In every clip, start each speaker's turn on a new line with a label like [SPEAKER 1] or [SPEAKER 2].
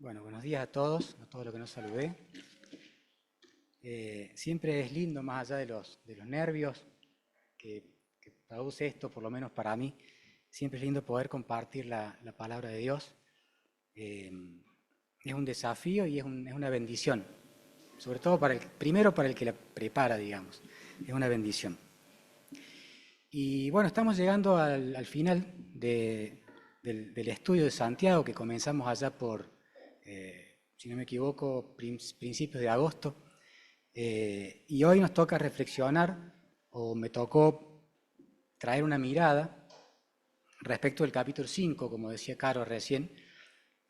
[SPEAKER 1] Bueno, buenos días a todos los que nos saludé. Siempre es lindo, más allá de los nervios que produce esto, por lo menos para mí, siempre es lindo poder compartir la palabra de Dios. Es un desafío y es una bendición, sobre todo primero para el que la prepara, digamos, es una bendición. Y bueno, estamos llegando al final del estudio de Santiago que comenzamos allá por, si no me equivoco, principios de agosto. Y hoy nos toca reflexionar, o me tocó traer una mirada respecto del capítulo 5, como decía Caro recién,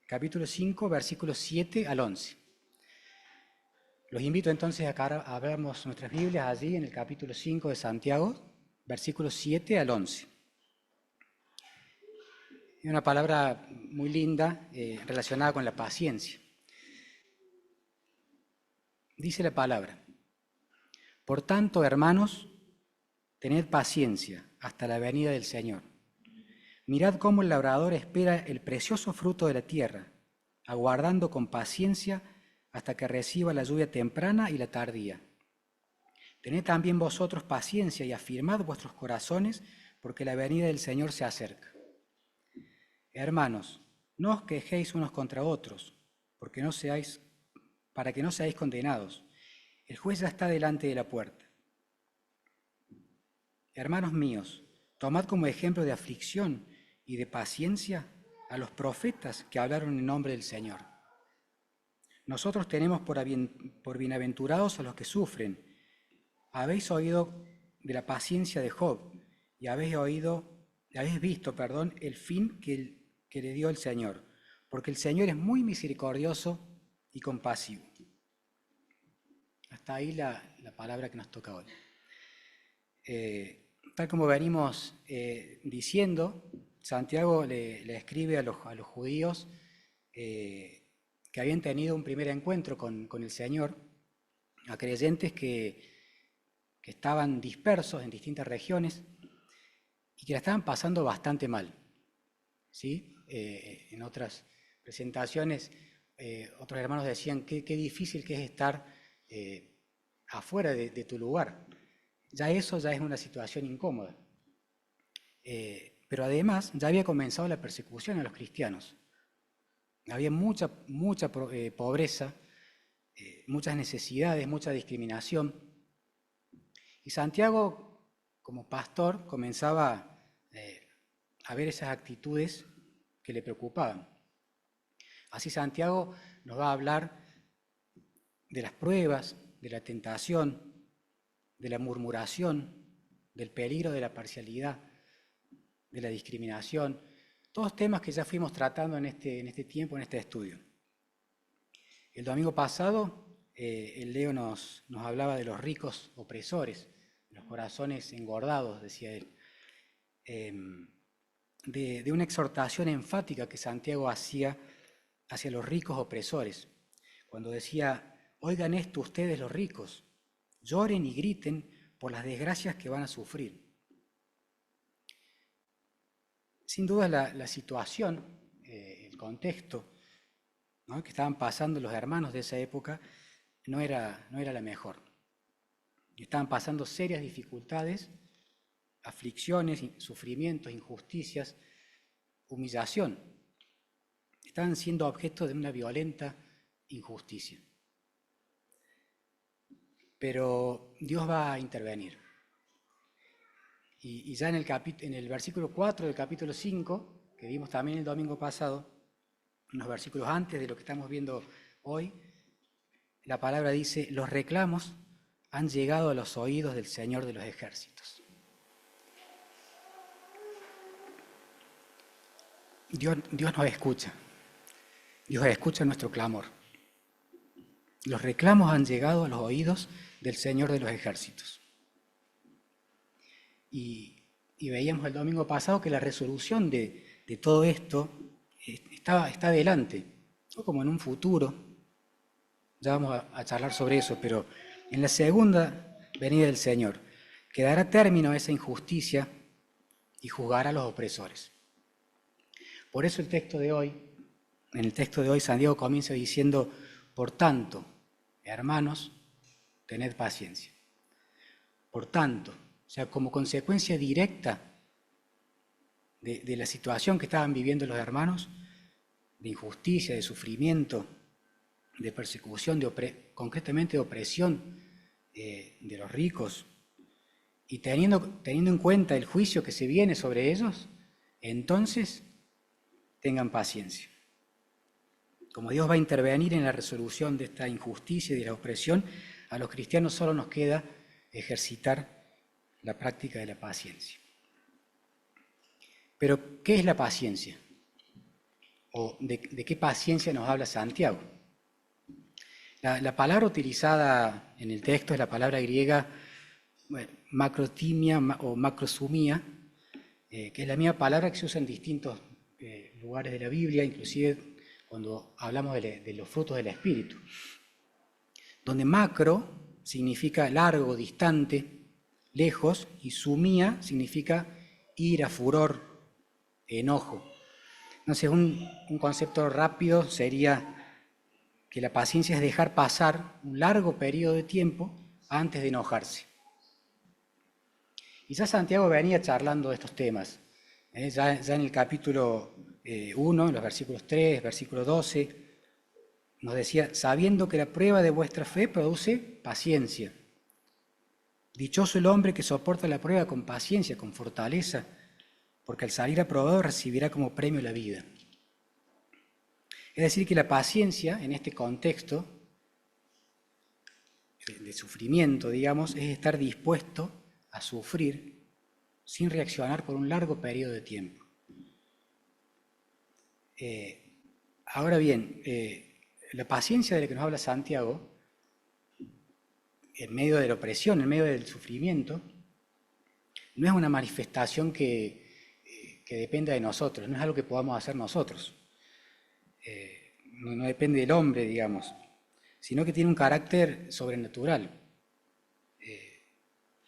[SPEAKER 1] capítulo 5, versículos 7 al 11. Los invito entonces a vernos nuestras Biblias allí en el capítulo 5 de Santiago, versículos 7 al 11. Es una palabra muy linda relacionada con la paciencia. Dice la palabra: por tanto, hermanos, tened paciencia hasta la venida del Señor. Mirad cómo el labrador espera el precioso fruto de la tierra, aguardando con paciencia hasta que reciba la lluvia temprana y la tardía. Tened también vosotros paciencia y afirmad vuestros corazones, porque la venida del Señor se acerca. Hermanos, no os quejéis unos contra otros, para que no seáis condenados. El juez ya está delante de la puerta. Hermanos míos, tomad como ejemplo de aflicción y de paciencia a los profetas que hablaron en nombre del Señor. Nosotros tenemos por bienaventurados a los que sufren. Habéis oído de la paciencia de Job y habéis visto el fin que le dio el Señor, porque el Señor es muy misericordioso y compasivo. Hasta ahí la palabra que nos toca hoy. Tal como venimos diciendo, Santiago le escribe a los judíos que habían tenido un primer encuentro con el Señor, a creyentes que estaban dispersos en distintas regiones y que la estaban pasando bastante mal, ¿sí? En otras presentaciones, otros hermanos decían qué difícil que es estar afuera de tu lugar. Eso ya es una situación incómoda. Pero además ya había comenzado la persecución a los cristianos. Había mucha pobreza, muchas necesidades, mucha discriminación. Y Santiago, como pastor, comenzaba a ver esas actitudes que le preocupaban. Así Santiago nos va a hablar de las pruebas, de la tentación, de la murmuración, del peligro de la parcialidad, de la discriminación, todos temas que ya fuimos tratando en este tiempo, en este estudio. El domingo pasado, el Leo nos hablaba de los ricos opresores, los corazones engordados, decía él, de una exhortación enfática que Santiago hacía hacia los ricos opresores, cuando decía: oigan esto ustedes los ricos, lloren y griten por las desgracias que van a sufrir. Sin duda la situación, el contexto, ¿no?, que estaban pasando los hermanos de esa época no era la mejor. Estaban pasando serias dificultades, aflicciones, sufrimientos, injusticias, humillación. Estaban siendo objeto de una violenta injusticia. Pero Dios va a intervenir. Y ya en el versículo 4 del capítulo 5, que vimos también el domingo pasado, unos versículos antes de lo que estamos viendo hoy, la palabra dice: los reclamos han llegado a los oídos del Señor de los ejércitos. Dios nos escucha. Dios escucha nuestro clamor. Los reclamos han llegado a los oídos del Señor de los ejércitos. Y veíamos el domingo pasado que la resolución de todo esto está adelante, ¿no?, como en un futuro. Ya vamos a charlar sobre eso, pero en la segunda venida del Señor, que dará término a esa injusticia y juzgará a los opresores. Por eso el texto de hoy, en el texto de hoy Santiago comienza diciendo, por tanto, hermanos, tened paciencia. Por tanto, o sea, como consecuencia directa de la situación que estaban viviendo los hermanos, de injusticia, de sufrimiento, de persecución, concretamente de opresión de los ricos, y teniendo en cuenta el juicio que se viene sobre ellos, entonces tengan paciencia. Como Dios va a intervenir en la resolución de esta injusticia y de la opresión, a los cristianos solo nos queda ejercitar la práctica de la paciencia. Pero, ¿qué es la paciencia? ¿O de qué paciencia nos habla Santiago? La palabra utilizada en el texto es la palabra griega macrotimia o macrosumia, que es la misma palabra que se usa en distintos lugares de la Biblia, inclusive cuando hablamos de los frutos del Espíritu, donde macro significa largo, distante, lejos, y sumia significa ira, furor, enojo. Entonces, un concepto rápido sería que la paciencia es dejar pasar un largo periodo de tiempo antes de enojarse. Y ya Santiago venía charlando de estos temas. Ya en el capítulo 1, en los versículos 3, versículo 12, nos decía, sabiendo que la prueba de vuestra fe produce paciencia. Dichoso el hombre que soporta la prueba con paciencia, con fortaleza, porque al salir aprobado recibirá como premio la vida. Es decir, que la paciencia, en este contexto de sufrimiento, digamos, es estar dispuesto a sufrir sin reaccionar por un largo periodo de tiempo. Ahora bien, la paciencia de la que nos habla Santiago, en medio de la opresión, en medio del sufrimiento, no es una manifestación que dependa de nosotros, no es algo que podamos hacer nosotros. No depende del hombre, digamos, sino que tiene un carácter sobrenatural.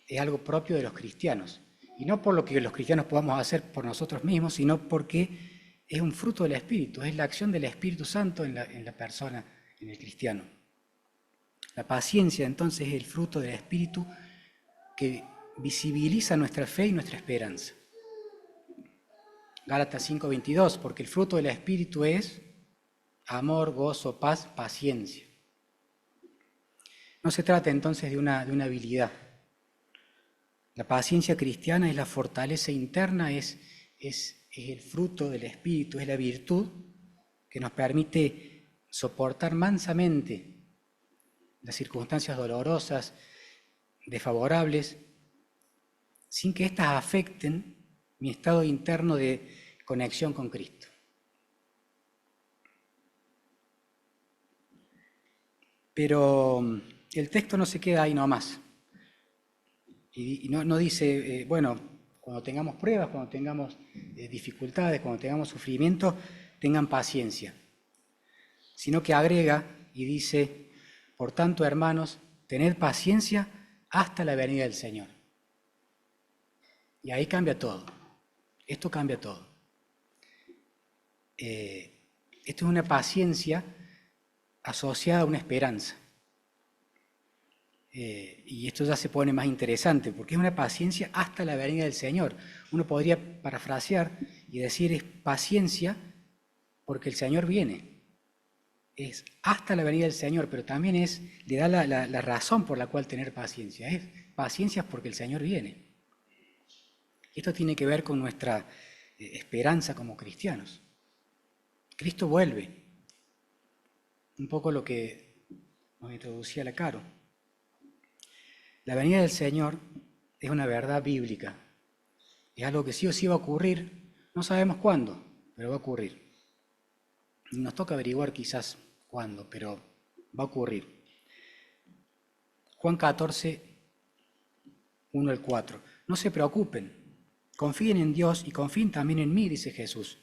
[SPEAKER 1] Es algo propio de los cristianos. Y no por lo que los cristianos podamos hacer por nosotros mismos, sino porque es un fruto del Espíritu, es la acción del Espíritu Santo en la persona, en el cristiano. La paciencia, entonces, es el fruto del Espíritu que visibiliza nuestra fe y nuestra esperanza. Gálatas 5:22, porque el fruto del Espíritu es amor, gozo, paz, paciencia. No se trata entonces de una habilidad. La paciencia cristiana es la fortaleza interna, es el fruto del Espíritu, es la virtud que nos permite soportar mansamente las circunstancias dolorosas, desfavorables, sin que éstas afecten mi estado interno de conexión con Cristo. Pero el texto no se queda ahí nomás. Y no dice, bueno, cuando tengamos pruebas, cuando tengamos dificultades, cuando tengamos sufrimiento, tengan paciencia. Sino que agrega y dice, por tanto, hermanos, tened paciencia hasta la venida del Señor. Y ahí cambia todo. Esto cambia todo. Esto es una paciencia asociada a una esperanza. Y esto ya se pone más interesante, porque es una paciencia hasta la venida del Señor. Uno podría parafrasear y decir, es paciencia porque el Señor viene. Es hasta la venida del Señor, pero también le da la razón por la cual tener paciencia. Es paciencia porque el Señor viene. Esto tiene que ver con nuestra esperanza como cristianos. Cristo vuelve. Un poco lo que nos introducía la Caro. La venida del Señor es una verdad bíblica. Es algo que sí o sí va a ocurrir. No sabemos cuándo, pero va a ocurrir. Nos toca averiguar quizás cuándo, pero va a ocurrir. Juan 14, 1 al 4. No se preocupen, confíen en Dios y confíen también en mí, dice Jesús.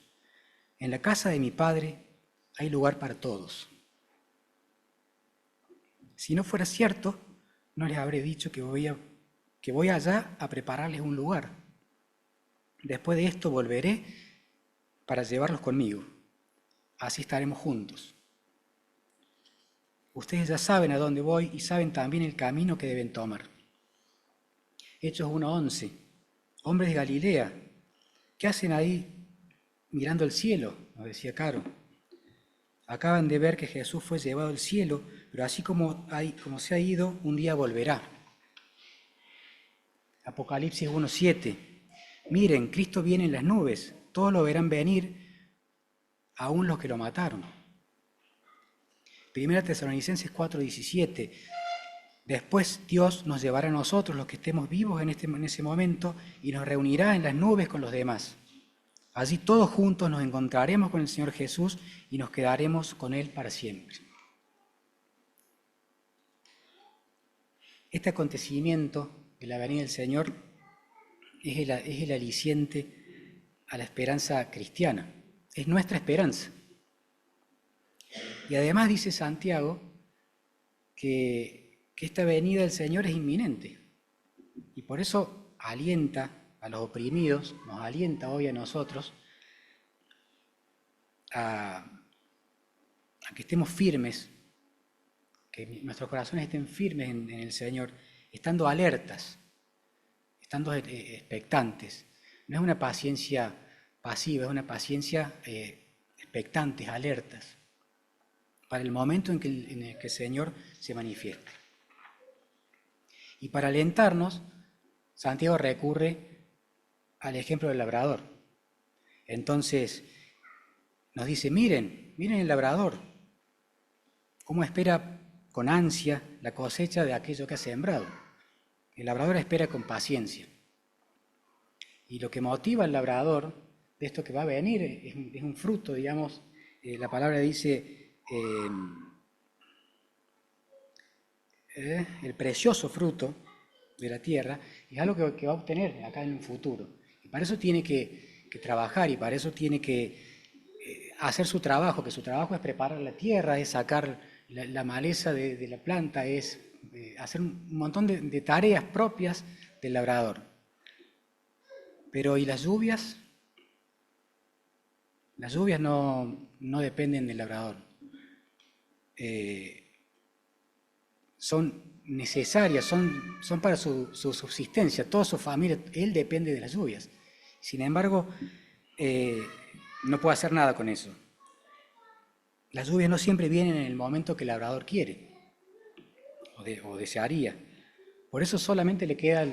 [SPEAKER 1] En la casa de mi Padre hay lugar para todos. Si no fuera cierto, no les habré dicho que voy allá a prepararles un lugar. Después de esto volveré para llevarlos conmigo, así estaremos juntos. Ustedes ya saben a dónde voy y saben también el camino que deben tomar. Hechos 1:11. Hombres de Galilea, ¿qué hacen ahí mirando el cielo? Nos decía Caro. Acaban de ver que Jesús fue llevado al cielo, pero así como se ha ido, un día volverá. Apocalipsis 1:7. Miren, Cristo viene en las nubes, todos lo verán venir, aún los que lo mataron. Primera Tesalonicenses 4:17. Después Dios nos llevará a nosotros, los que estemos vivos en ese momento, y nos reunirá en las nubes con los demás. Allí todos juntos nos encontraremos con el Señor Jesús y nos quedaremos con Él para siempre. Este acontecimiento de la venida del Señor es el aliciente a la esperanza cristiana, es nuestra esperanza. Y además dice Santiago que esta venida del Señor es inminente y por eso alienta a los oprimidos, nos alienta hoy a nosotros a que estemos firmes, que nuestros corazones estén firmes en el Señor, estando alertas, estando expectantes. No es una paciencia pasiva, es una paciencia expectantes, alertas, para el momento en el que el Señor se manifieste. Y para alentarnos, Santiago recurre al ejemplo del labrador. Entonces nos dice, miren el labrador, cómo espera con ansia la cosecha de aquello que ha sembrado. El labrador espera con paciencia. Y lo que motiva al labrador de esto que va a venir es un fruto, digamos, la palabra dice el precioso fruto de la tierra, es algo que va a obtener acá en un futuro. Y para eso tiene que trabajar y para eso tiene que hacer su trabajo, que su trabajo es preparar la tierra, es sacar la maleza de la planta, es hacer un montón de tareas propias del labrador. Pero ¿y las lluvias? Las lluvias no dependen del labrador. Son necesarias, son para su subsistencia, toda su familia, él depende de las lluvias. Sin embargo, no puede hacer nada con eso. Las lluvias no siempre vienen en el momento que el labrador quiere o desearía. Por eso solamente le queda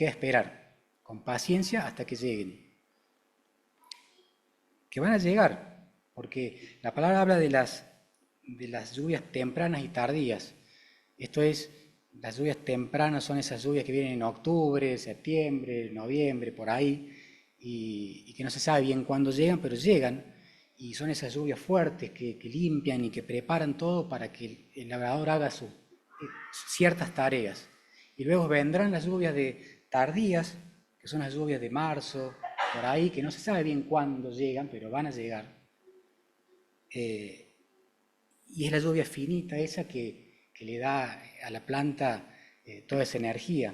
[SPEAKER 1] esperar, con paciencia hasta que lleguen. Que van a llegar, porque la palabra habla de las lluvias tempranas y tardías. Esto es, las lluvias tempranas son esas lluvias que vienen en octubre, septiembre, noviembre, por ahí, y que no se sabe bien cuándo llegan, pero llegan, y son esas lluvias fuertes que limpian y que preparan todo para que el labrador haga ciertas tareas. Y luego vendrán las lluvias tardías, que son las lluvias de marzo, por ahí, que no se sabe bien cuándo llegan, pero van a llegar. Y es la lluvia finita esa que le da a la planta toda esa energía.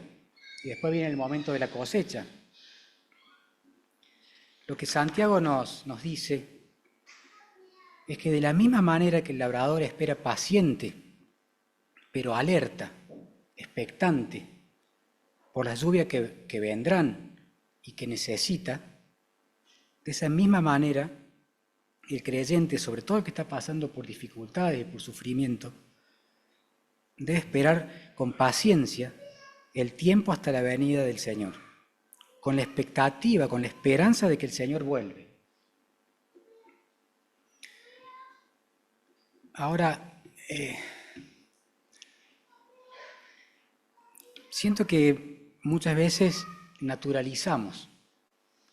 [SPEAKER 1] Y después viene el momento de la cosecha. Lo que Santiago nos dice es que de la misma manera que el labrador espera paciente, pero alerta, expectante, por las lluvias que vendrán y que necesita, de esa misma manera el creyente, sobre todo el que está pasando por dificultades y por sufrimiento, debe esperar con paciencia el tiempo hasta la venida del Señor, con la expectativa, con la esperanza de que el Señor vuelve. Ahora, siento que muchas veces naturalizamos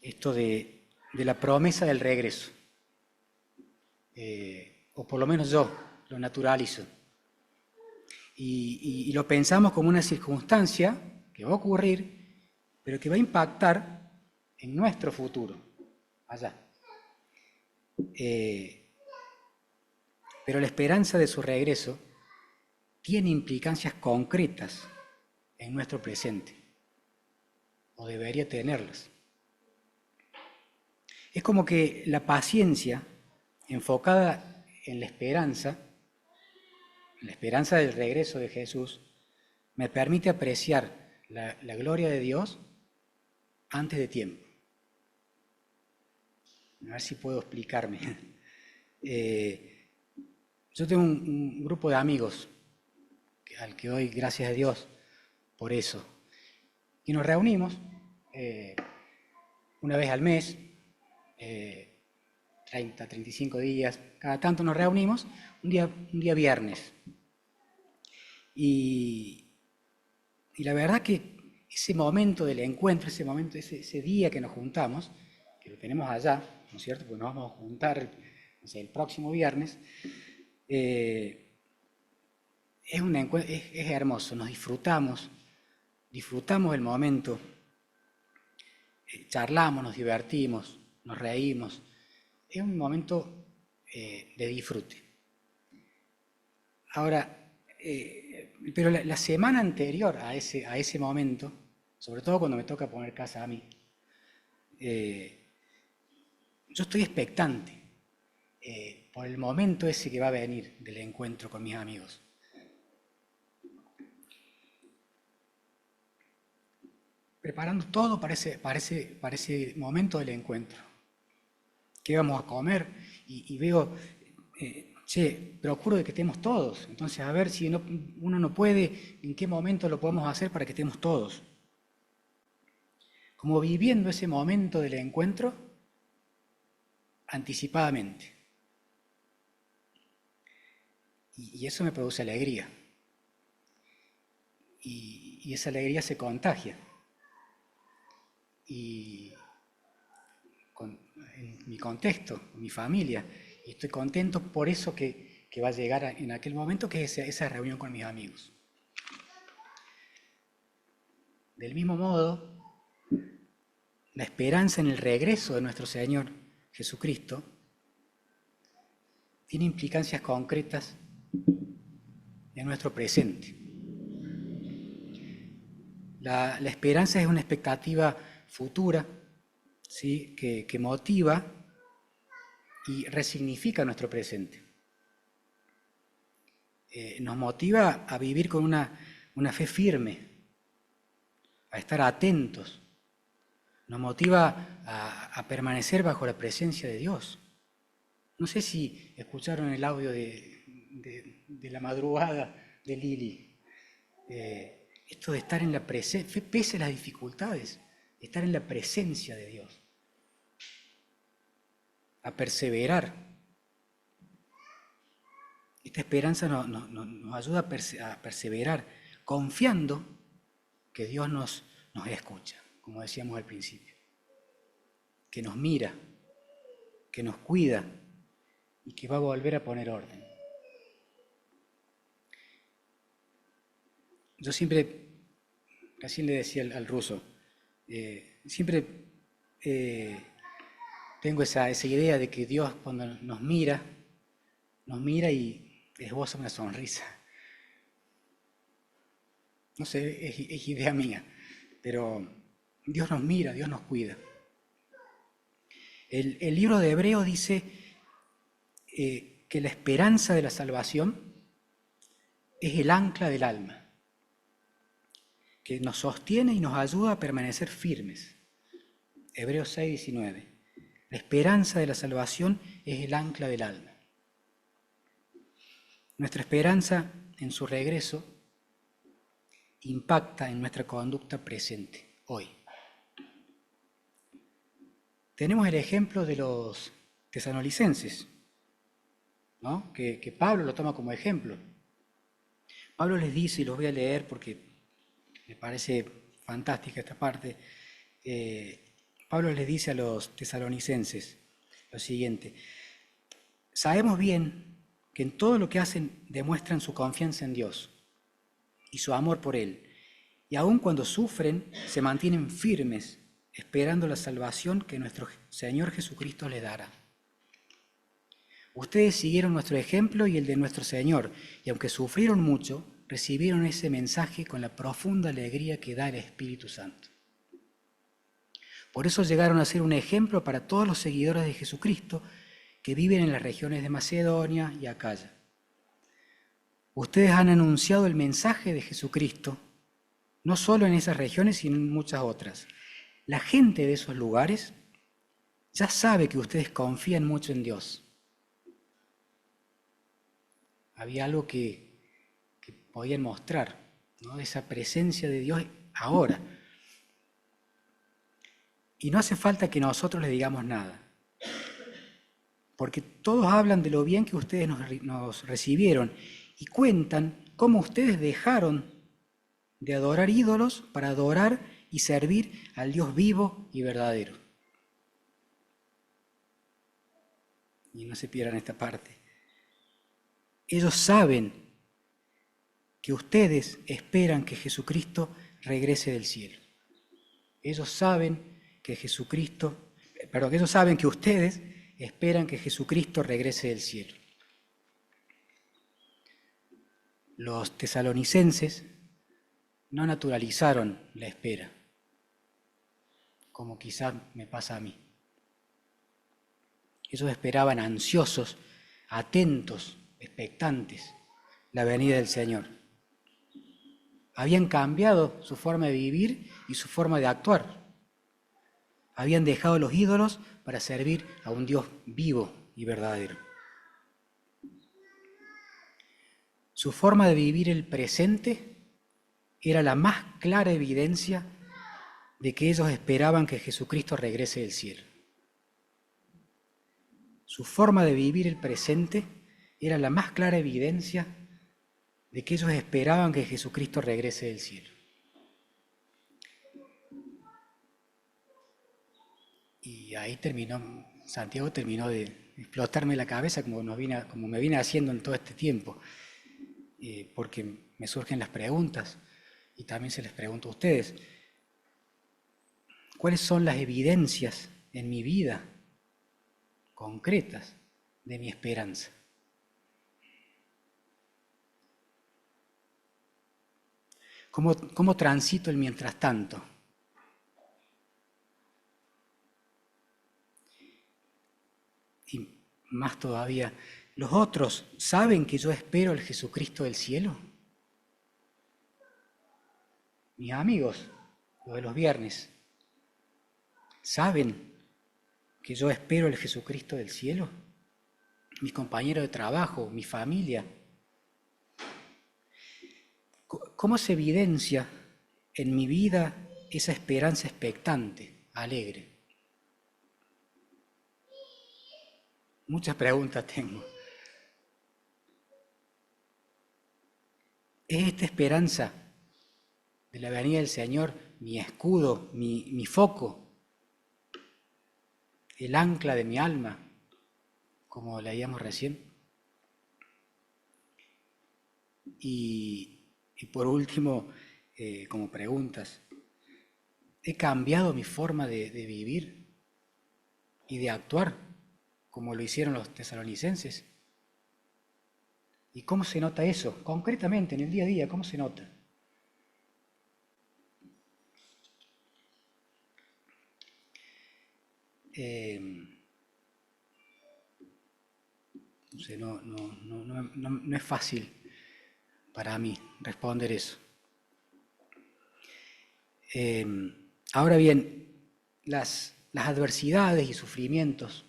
[SPEAKER 1] esto de la promesa del regreso, o por lo menos yo lo naturalizo. Y lo pensamos como una circunstancia que va a ocurrir, pero que va a impactar en nuestro futuro, allá. Pero la esperanza de su regreso tiene implicancias concretas en nuestro presente, o debería tenerlas. Es como que la paciencia enfocada en la esperanza del regreso de Jesús, me permite apreciar la gloria de Dios antes de tiempo. A ver si puedo explicarme. Yo tengo un grupo de amigos al que doy gracias a Dios por eso. Y nos reunimos una vez al mes, 30, 35 días, cada tanto nos reunimos, un día viernes. Y la verdad que ese momento del encuentro, ese día que nos juntamos, que lo tenemos allá, ¿no es cierto? Porque nos vamos a juntar, no sé, el próximo viernes, es hermoso, nos disfrutamos el momento, charlamos, nos divertimos, nos reímos, es un momento de disfrute. Ahora, pero la semana anterior a ese momento, sobre todo cuando me toca poner casa a mí, yo estoy expectante por el momento ese que va a venir del encuentro con mis amigos. Preparando todo para ese momento del encuentro. ¿Qué vamos a comer? Y veo, procuro de que estemos todos. Entonces, a ver si uno no puede, en qué momento lo podemos hacer para que estemos todos. Como viviendo ese momento del encuentro anticipadamente. Y eso me produce alegría. Y esa alegría se contagia. Y en mi contexto, mi familia, y estoy contento por eso que va a llegar en aquel momento, que es esa reunión con mis amigos. Del mismo modo, la esperanza en el regreso de nuestro Señor Jesucristo tiene implicancias concretas en nuestro presente. La esperanza es una expectativa futura, ¿sí? que motiva y resignifica nuestro presente. Nos motiva a vivir con una fe firme, a estar atentos. Nos motiva a permanecer bajo la presencia de Dios. No sé si escucharon el audio de la madrugada de Lili. Esto de estar en la presencia, pese a las dificultades, estar en la presencia de Dios. A perseverar. Esta esperanza nos ayuda a perseverar, confiando que Dios nos escucha, como decíamos al principio. Que nos mira, que nos cuida y que va a volver a poner orden. Yo siempre, recién le decía al ruso, siempre tengo esa idea de que Dios cuando nos mira y esboza una sonrisa. No sé, es idea mía, pero Dios nos mira, Dios nos cuida. El libro de Hebreos dice que la esperanza de la salvación es el ancla del alma, que nos sostiene y nos ayuda a permanecer firmes. Hebreos 6, 19. La esperanza de la salvación es el ancla del alma. Nuestra esperanza en su regreso impacta en nuestra conducta presente, hoy. Tenemos el ejemplo de los tesalonicenses, ¿no? que Pablo lo toma como ejemplo. Pablo les dice, y los voy a leer porque me parece fantástica esta parte, Pablo les dice a los tesalonicenses lo siguiente: sabemos bien que en todo lo que hacen demuestran su confianza en Dios y su amor por Él, y aun cuando sufren se mantienen firmes esperando la salvación que nuestro Señor Jesucristo les dará. Ustedes siguieron nuestro ejemplo y el de nuestro Señor, y aunque sufrieron mucho, recibieron ese mensaje con la profunda alegría que da el Espíritu Santo. Por eso llegaron a ser un ejemplo para todos los seguidores de Jesucristo que viven en las regiones de Macedonia y Acaya. Ustedes han anunciado el mensaje de Jesucristo, no solo en esas regiones, sino en muchas otras. La gente de esos lugares ya sabe que ustedes confían mucho en Dios. Había algo que podían mostrar, ¿no? Esa presencia de Dios ahora. Y no hace falta que nosotros les digamos nada, porque todos hablan de lo bien que ustedes nos recibieron y cuentan cómo ustedes dejaron de adorar ídolos para adorar y servir al Dios vivo y verdadero. Y no se pierdan esta parte. Ellos saben que ustedes esperan que Jesucristo regrese del cielo. Ellos saben que ellos saben que ustedes esperan que Jesucristo regrese del cielo. Los tesalonicenses no naturalizaron la espera, como quizás me pasa a mí. Ellos esperaban ansiosos, atentos, expectantes, la venida del Señor. Habían cambiado su forma de vivir y su forma de actuar. Habían dejado los ídolos para servir a un Dios vivo y verdadero. Su forma de vivir el presente era la más clara evidencia de que ellos esperaban que Jesucristo regrese del cielo. Su forma de vivir el presente era la más clara evidencia de que ellos esperaban que Jesucristo regrese del cielo. Y ahí Santiago terminó de explotarme la cabeza como me viene haciendo en todo este tiempo, porque me surgen las preguntas y también se les pregunto a ustedes, ¿cuáles son las evidencias en mi vida concretas de mi esperanza? ¿Cómo transito el mientras tanto? Y más todavía, ¿los otros saben que yo espero el Jesucristo del cielo? Mis amigos, los de los viernes, ¿saben que yo espero el Jesucristo del cielo? Mis compañeros de trabajo, mi familia. ¿Cómo se evidencia en mi vida esa esperanza expectante, alegre? Muchas preguntas tengo. ¿Es esta esperanza de la venida del Señor mi escudo, mi foco, el ancla de mi alma, como leíamos recién? Y por último, como preguntas, ¿he cambiado mi forma de vivir y de actuar como lo hicieron los tesalonicenses? ¿Y cómo se nota eso? Concretamente, en el día a día, ¿cómo se nota? No es fácil para mí responder eso. Ahora bien, las adversidades y sufrimientos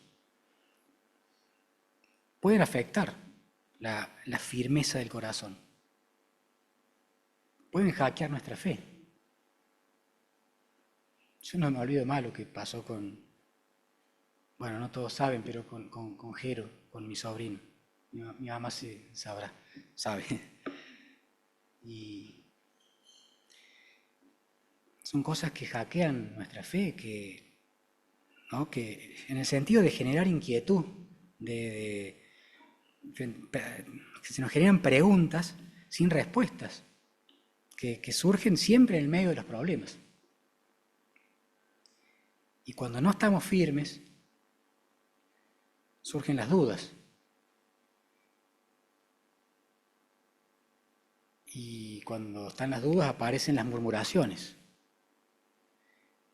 [SPEAKER 1] pueden afectar la firmeza del corazón. Pueden hackear nuestra fe. Yo no me olvido más lo que pasó bueno, no todos saben, pero con Jero, con mi sobrino. Mi mamá sabe. Y son cosas que hackean nuestra fe, que en el sentido de generar inquietud, que se nos generan preguntas sin respuestas, que surgen siempre en el medio de los problemas. Y cuando no estamos firmes, surgen las dudas. Y cuando están las dudas aparecen las murmuraciones.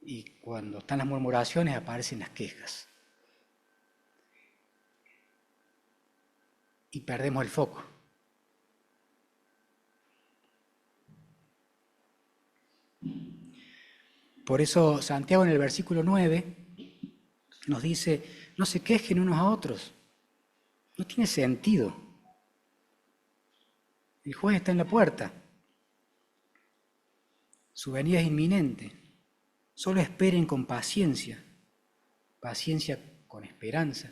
[SPEAKER 1] Y cuando están las murmuraciones aparecen las quejas. y perdemos el foco. Por eso Santiago en el versículo 9 nos dice, no se quejen unos a otros. No tiene sentido. El juez está en la puerta. Su venida es inminente. Solo esperen con paciencia, paciencia con esperanza,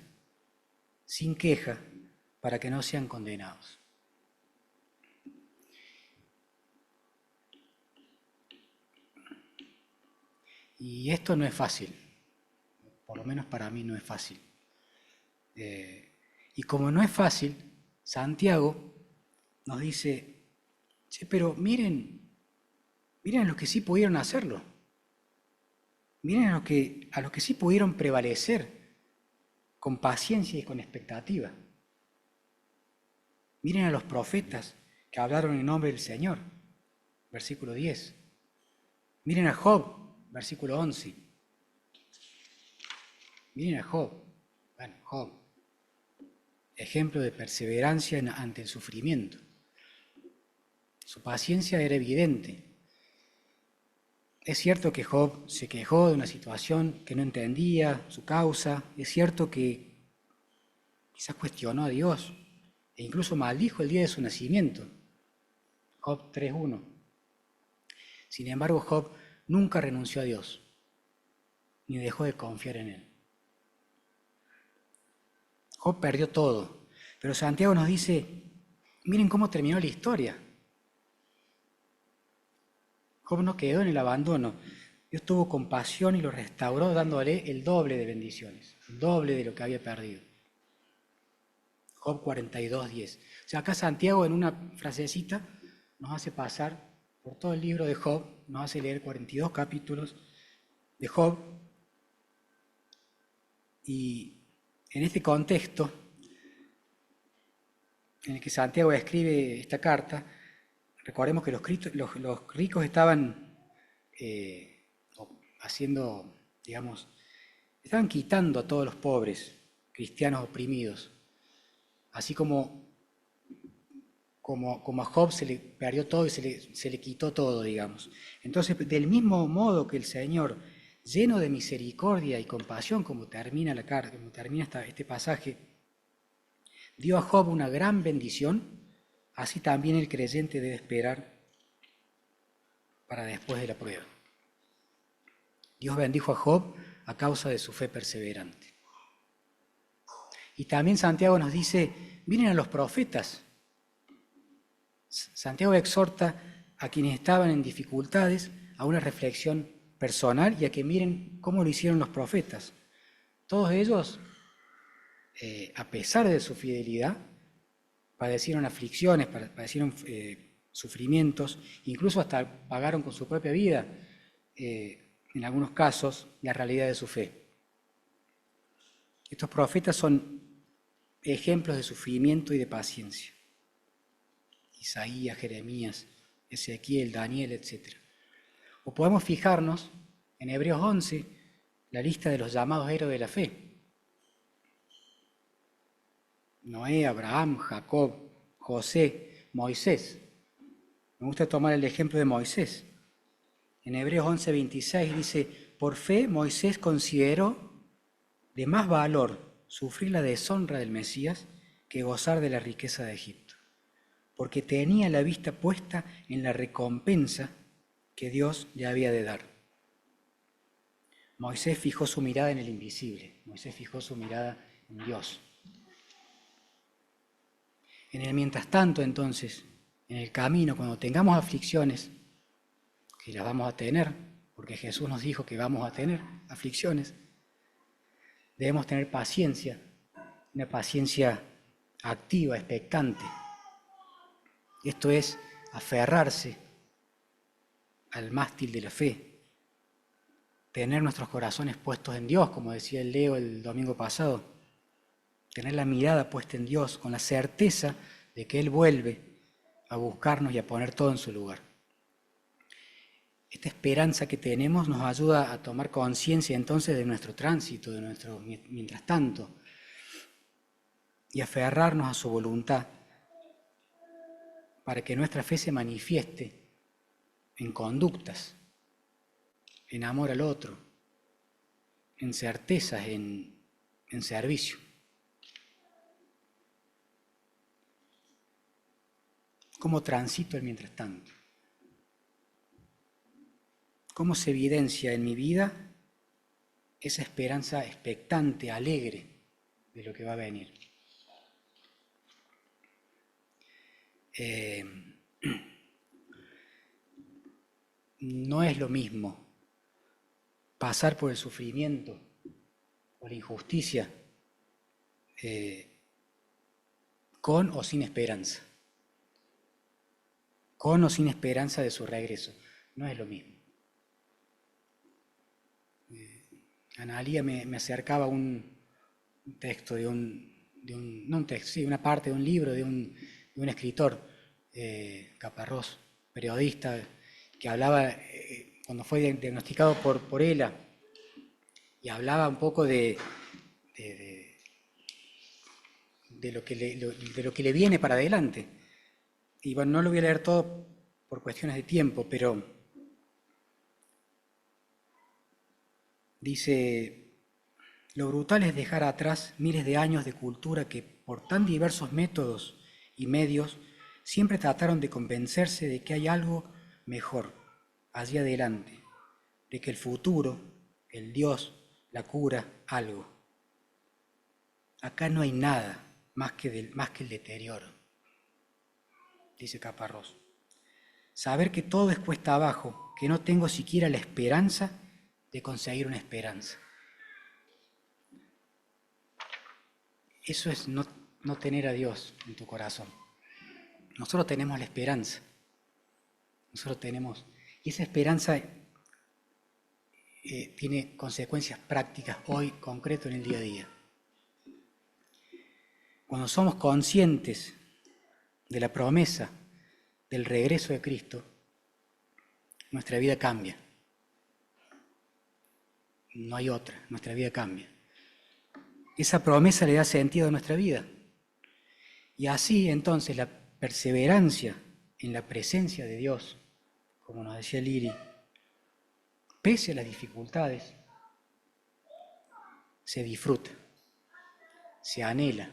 [SPEAKER 1] sin queja, para que no sean condenados. Y esto no es fácil, por lo menos para mí no es fácil. Y como no es fácil, Santiago nos dice, che, pero miren a los que sí pudieron hacerlo. Miren a los que sí pudieron prevalecer con paciencia y con expectativa. Miren a los profetas que hablaron en nombre del Señor, versículo 10. Miren a Job, versículo 11. Miren a Job. Bueno, Job, ejemplo de perseverancia ante el sufrimiento. Su paciencia era evidente. Es cierto que Job se quejó de una situación que no entendía, su causa. Es cierto que quizás cuestionó a Dios e incluso maldijo el día de su nacimiento. Job 3:1. Sin embargo, Job nunca renunció a Dios, ni dejó de confiar en Él. Job perdió todo, pero Santiago nos dice, miren cómo terminó la historia. Job no quedó en el abandono. Dios tuvo compasión y lo restauró dándole el doble de bendiciones, el doble de lo que había perdido. Job 42:10. O sea, acá Santiago en una frasecita nos hace pasar por todo el libro de Job, nos hace leer 42 capítulos de Job. Y en este contexto en el que Santiago escribe esta carta, recordemos que los ricos estaban estaban quitando a todos los pobres, cristianos oprimidos. Así como a Job se le perdió todo y se le quitó todo, digamos. Entonces, del mismo modo que el Señor, lleno de misericordia y compasión, como termina la carta, como termina este pasaje, dio a Job una gran bendición, así también el creyente debe esperar para después de la prueba. Dios bendijo a Job a causa de su fe perseverante. Y también Santiago nos dice, miren a los profetas. Santiago exhorta a quienes estaban en dificultades a una reflexión personal y a que miren cómo lo hicieron los profetas. Todos ellos, a pesar de su fidelidad, padecieron aflicciones, padecieron sufrimientos, incluso hasta pagaron con su propia vida, en algunos casos, la realidad de su fe. Estos profetas son ejemplos de sufrimiento y de paciencia. Isaías, Jeremías, Ezequiel, Daniel, etc. O podemos fijarnos en Hebreos 11, la lista de los llamados héroes de la fe. Noé, Abraham, Jacob, José, Moisés. Me gusta tomar el ejemplo de Moisés. En Hebreos 11:26 dice, por fe Moisés consideró de más valor sufrir la deshonra del Mesías que gozar de la riqueza de Egipto, porque tenía la vista puesta en la recompensa que Dios le había de dar. Moisés fijó su mirada en el invisible, Moisés fijó su mirada en Dios. En el mientras tanto, entonces, en el camino, cuando tengamos aflicciones, que las vamos a tener, porque Jesús nos dijo que vamos a tener aflicciones, debemos tener paciencia, una paciencia activa, expectante. Esto es aferrarse al mástil de la fe, tener nuestros corazones puestos en Dios, como decía el Leo el domingo pasado, tener la mirada puesta en Dios con la certeza de que Él vuelve a buscarnos y a poner todo en su lugar. Esta esperanza que tenemos nos ayuda a tomar conciencia entonces de nuestro tránsito, de nuestro mientras tanto. y aferrarnos a su voluntad para que nuestra fe se manifieste en conductas, en amor al otro, en certezas, en servicio. ¿Cómo transito el mientras tanto? ¿Cómo se evidencia en mi vida esa esperanza expectante, alegre de lo que va a venir? No es lo mismo pasar por el sufrimiento o la injusticia con o sin esperanza. Con o sin esperanza de su regreso. No es lo mismo. Analía me acercaba un texto no un texto, sí, una parte de un libro de un escritor, Caparrós, periodista, que hablaba, cuando fue diagnosticado por ELA, y hablaba un poco de lo que le viene para adelante. Y bueno, no lo voy a leer todo por cuestiones de tiempo, pero dice: lo brutal es dejar atrás miles de años de cultura que, por tan diversos métodos y medios, siempre trataron de convencerse de que hay algo mejor allí adelante, de que el futuro, el Dios, la cura, algo. Acá no hay nada más que el deterioro, dice Caparrós. Saber que todo es cuesta abajo, que no tengo siquiera la esperanza de conseguir una esperanza. Eso es no tener a Dios en tu corazón. Nosotros tenemos la esperanza. Nosotros tenemos... Y esa esperanza tiene consecuencias prácticas hoy, concreto en el día a día. Cuando somos conscientes de la promesa del regreso de Cristo, nuestra vida cambia. No hay otra, nuestra vida cambia. Esa promesa le da sentido a nuestra vida. Y así entonces la perseverancia en la presencia de Dios, como nos decía Lili, pese a las dificultades, se disfruta, se anhela,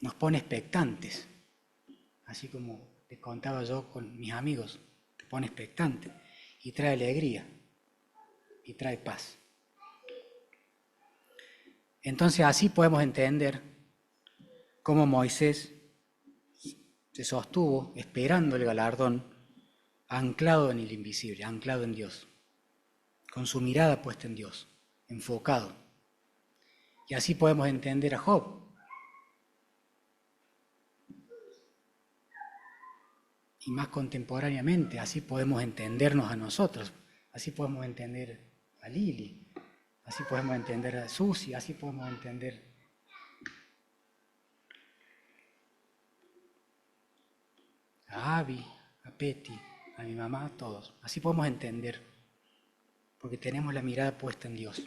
[SPEAKER 1] nos pone expectantes, así como te contaba yo con mis amigos, te pone expectante y trae alegría y trae paz. Entonces así podemos entender cómo Moisés se sostuvo esperando el galardón, anclado en el invisible, anclado en Dios, con su mirada puesta en Dios, enfocado. Y así podemos entender a Job. Y más contemporáneamente, así podemos entendernos a nosotros, así podemos entender a Lili, así podemos entender a Susi, así podemos entender a Abby, a Peti, a mi mamá, a todos. Así podemos entender, porque tenemos la mirada puesta en Dios.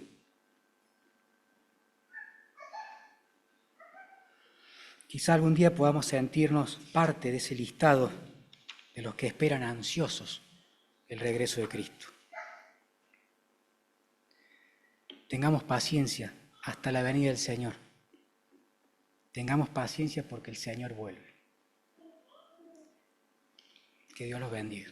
[SPEAKER 1] Quizá algún día podamos sentirnos parte de ese listado de los que esperan ansiosos el regreso de Cristo. Tengamos paciencia hasta la venida del Señor. Tengamos paciencia porque el Señor vuelve. Que Dios los bendiga.